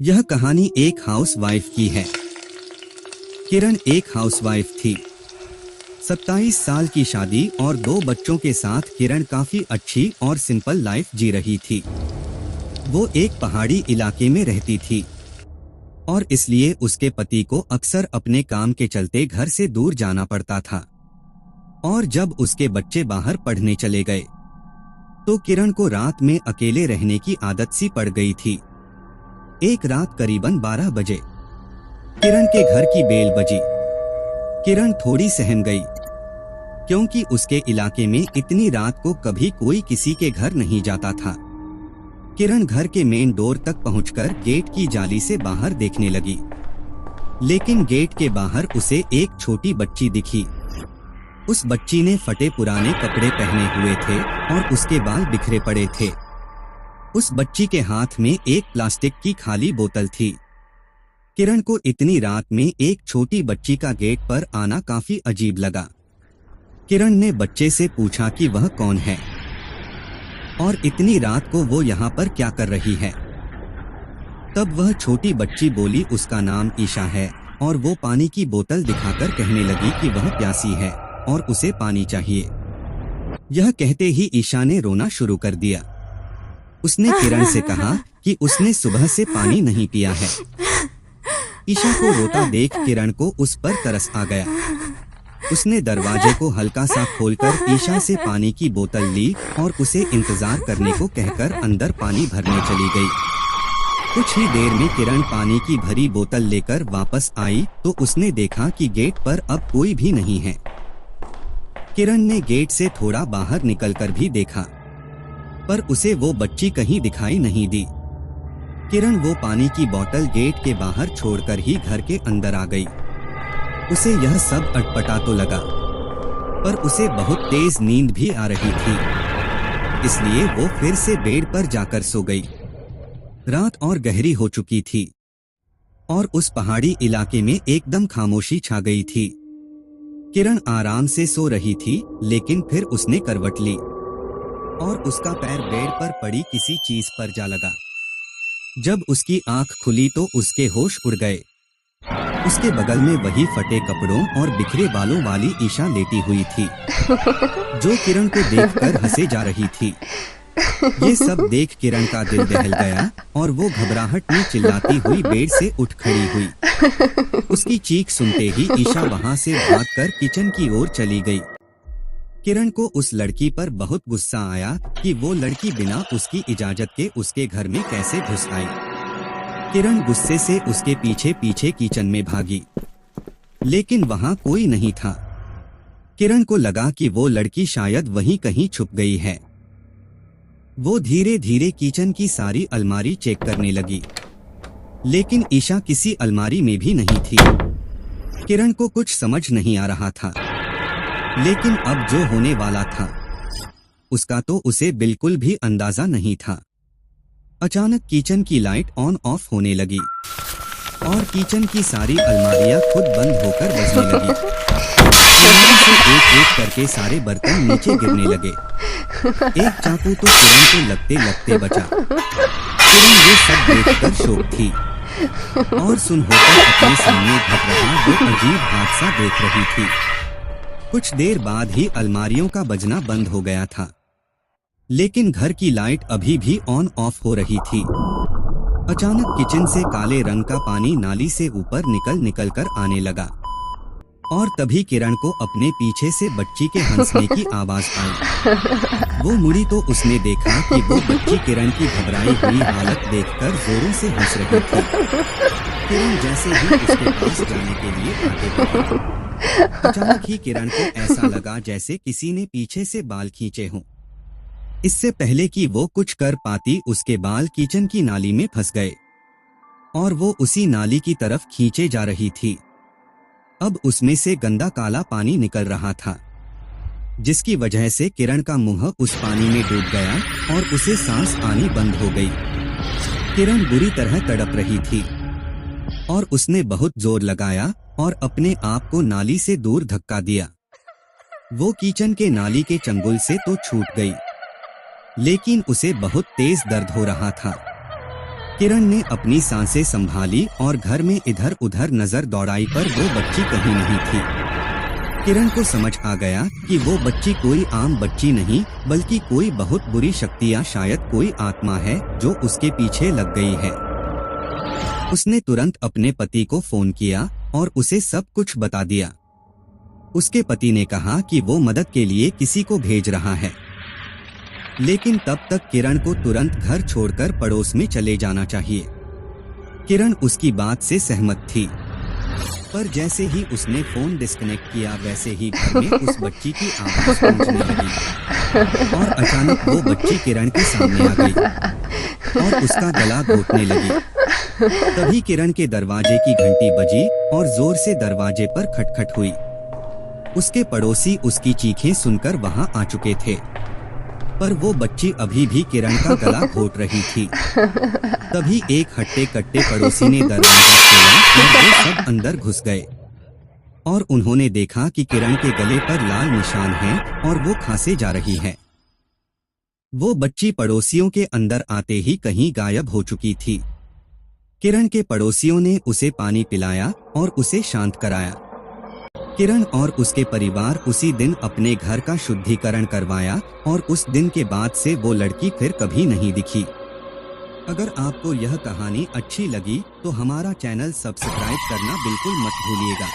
यह कहानी एक हाउसवाइफ की है। किरण एक हाउसवाइफ थी। 27 साल की शादी और 2 बच्चों के साथ किरण काफी अच्छी और सिंपल लाइफ जी रही थी। वो एक पहाड़ी इलाके में रहती थी और इसलिए उसके पति को अक्सर अपने काम के चलते घर से दूर जाना पड़ता था। और जब उसके बच्चे बाहर पढ़ने चले गए तो किरण को रात में अकेले रहने की आदत सी पड़ गई थी। एक रात करीबन 12 बजे किरण के घर की बेल बजी। किरण थोड़ी सहम गई क्योंकि उसके इलाके में इतनी रात को कभी कोई किसी के घर नहीं जाता था। किरण घर के मेन डोर तक पहुंचकर गेट की जाली से बाहर देखने लगी, लेकिन गेट के बाहर उसे एक छोटी बच्ची दिखी। उस बच्ची ने फटे पुराने कपड़े पहने हुए थे और उसके बाल बिखरे पड़े थे। उस बच्ची के हाथ में एक प्लास्टिक की खाली बोतल थी। किरण को इतनी रात में एक छोटी बच्ची का गेट पर आना काफी अजीब लगा। किरण ने बच्चे से पूछा कि वह कौन है और इतनी रात को वो यहाँ पर क्या कर रही है। तब वह छोटी बच्ची बोली उसका नाम ईशा है और वो पानी की बोतल दिखाकर कहने लगी कि वह प्यासी है और उसे पानी चाहिए। यह कहते ही ईशा ने रोना शुरू कर दिया। उसने किरण से कहा कि उसने सुबह से पानी नहीं पिया है। ईशा को रोता देख किरण को उस पर तरस आ गया। उसने दरवाजे को हल्का सा खोलकर ईशा से पानी की बोतल ली और उसे इंतजार करने को कहकर अंदर पानी भरने चली गई। कुछ ही देर में किरण पानी की भरी बोतल लेकर वापस आई तो उसने देखा कि गेट पर अब कोई भी नहीं है। किरण ने गेट से थोड़ा बाहर निकलकर भी देखा, पर उसे वो बच्ची कहीं दिखाई नहीं दी। किरण वो पानी की बोतल गेट के बाहर छोड़कर ही घर के अंदर आ गई। उसे यह सब अटपटा तो लगा, पर उसे बहुत तेज नींद भी आ रही थी, इसलिए वो फिर से बेड पर जाकर सो गई। रात और गहरी हो चुकी थी और उस पहाड़ी इलाके में एकदम खामोशी छा गई थी। किरण आराम से सो रही थी, लेकिन फिर उसने करवट ली और उसका पैर बेड पर पड़ी किसी चीज पर जा लगा। जब उसकी आंख खुली तो उसके होश उड़ गए। उसके बगल में वही फटे कपड़ों और बिखरे बालों वाली ईशा लेटी हुई थी, जो किरण को देखकर हंसे जा रही थी। ये सब देख किरण का दिल दहल गया और वो घबराहट में चिल्लाती हुई बेड से उठ खड़ी हुई। उसकी चीख सुनते ही ईशा वहां से भागकर किचन की ओर चली गई। किरण को उस लड़की पर बहुत गुस्सा आया कि वो लड़की बिना उसकी इजाजत के उसके घर में कैसे घुस आई। किरण गुस्से से उसके पीछे पीछे किचन में भागी, लेकिन वहां कोई नहीं था। किरण को लगा कि वो लड़की शायद वहीं कहीं छुप गई है। वो धीरे धीरे किचन की सारी अलमारी चेक करने लगी, लेकिन ईशा किसी अलमारी में भी नहीं थी। किरण को कुछ समझ नहीं आ रहा था, लेकिन अब जो होने वाला था उसका तो उसे बिल्कुल भी अंदाजा नहीं था। अचानक किचन की लाइट ऑन ऑफ होने लगी और किचन की सारी अलमारियां खुद बंद होकर बजने लगी। किरण से एक एक करके सारे बर्तन नीचे गिरने लगे। एक चाकू तो किरण को लगते लगते बचा। किरण ये सब देखकर शॉक थी और सुन होकर अपने सामने घट रहा वो अजीब हादसा देख रही थी। कुछ देर बाद ही अलमारियों का बजना बंद हो गया था, लेकिन घर की लाइट अभी भी ऑन ऑफ हो रही थी। अचानक किचन से काले रंग का पानी नाली से ऊपर निकल कर आने लगा और तभी किरण को अपने पीछे से बच्ची के हंसने की आवाज आई। वो मुड़ी तो उसने देखा कि वो बच्ची किरण की घबराई हुई हालत देखकर जोरों से हंस रही थी। किरण जैसे ही उसके पास जाने के लिए आगे बढ़ी, अचानक ही किरण को ऐसा लगा जैसे किसी ने पीछे से बाल खींचे हों। इससे पहले कि वो कुछ कर पाती उसके बाल किचन की नाली में फंस गए और वो उसी नाली की तरफ खींचे जा रही थी। अब उसमें से गंदा काला पानी निकल रहा था, जिसकी वजह से किरण का मुंह उस पानी में डूब गया और उसे सांस आनी बंद हो गई। किरण बुरी तरह तड़प रही थी और उसने बहुत जोर लगाया और अपने आप को नाली से दूर धक्का दिया। वो किचन के नाली के चंगुल से तो छूट गई, लेकिन उसे बहुत तेज दर्द हो रहा था। किरण ने अपनी सांसें संभाली और घर में इधर उधर नजर दौड़ाई पर वो बच्ची कहीं नहीं थी। किरण को समझ आ गया कि वो बच्ची कोई आम बच्ची नहीं बल्कि कोई बहुत बुरी शक्ति या शायद कोई आत्मा है जो उसके पीछे लग गई है। उसने तुरंत अपने पति को फोन किया और उसे सब कुछ बता दिया। उसके पति ने कहा कि वो मदद के लिए किसी को भेज रहा है, लेकिन तब तक किरण को तुरंत घर छोड़कर पड़ोस में चले जाना चाहिए। किरण उसकी बात से सहमत थी, पर जैसे ही उसने फोन डिस्कनेक्ट किया वैसे ही घर में उस बच्ची की आवाज गूंजने लगी और अचानक वो बच्ची किरण के सामने आ गई और उसका गला घोटने लगी। तभी किरण के दरवाजे की घंटी बजी और जोर से दरवाजे पर खटखट हुई। उसके पड़ोसी उसकी चीखें सुनकर वहां आ चुके थे, पर वो बच्ची अभी भी किरण का गला घोट रही थी। तभी एक हट्टे कट्टे पड़ोसी ने दरवाजा खोला और वो सब अंदर घुस गए और उन्होंने देखा कि किरण के गले पर लाल निशान हैं और वो खांसे जा रही है। वो बच्ची पड़ोसियों के अंदर आते ही कहीं गायब हो चुकी थी। किरण के पड़ोसियों ने उसे पानी पिलाया और उसे शांत कराया। किरण और उसके परिवार उसी दिन अपने घर का शुद्धिकरण करवाया और उस दिन के बाद से वो लड़की फिर कभी नहीं दिखी। अगर आपको यह कहानी अच्छी लगी तो हमारा चैनल सब्सक्राइब करना बिल्कुल मत भूलिएगा।